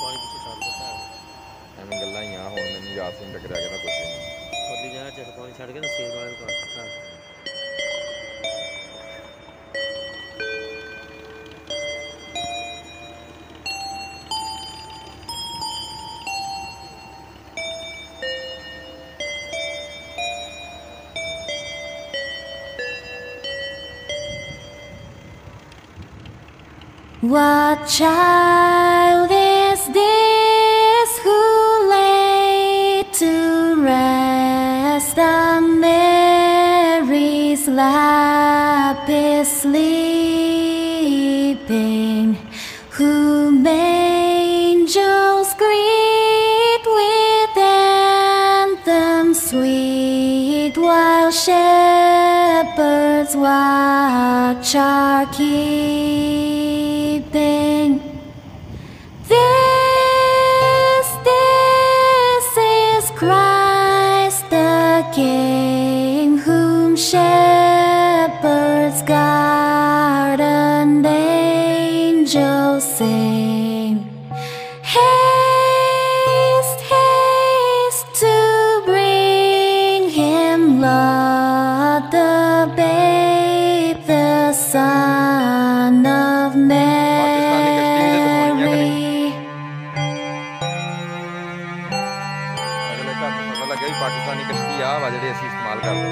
ਪਾਣੀ ਪਿੱਛੇ ਛੱਡ ਦਿੱਤਾ ਹੈ। ਐਵੇਂ ਗੱਲਾਂ ਹੀ ਆ, ਹੁਣ ਮੈਨੂੰ ਯਾਦ ਨਹੀਂ ਲੱਗ ਰਿਹਾ ਕਿ ਕੁਛ ਨਹੀਂ। ਖੋਲੀ ਜਾ ਚ ਪਾਣੀ ਛੱਡ ਕੇ ਨਾ ਸੇਬ ਵਾਲੇ ਨੂੰ ਕਰ ਦਿੱਤਾ। What child is this who lay to rest on Mary's lap is sleeping, whom angels greet with anthems sweet, while shepherds watch are keeping. This is Christ the King, whom shepherds guard and angels sing. Haste, haste to bring him, Lord, the babe, the Son of Mary. ਅਗਲੇ ਘਰ ਨੂੰ ਪਤਾ ਲੱਗਾ ਵੀ ਪਾਕਿਸਤਾਨੀ ਕਸ਼ਤੀ ਆ ਵਾ ਜਿਹੜੇ ਅਸੀਂ ਇਸਤੇਮਾਲ ਕਰਦੇ।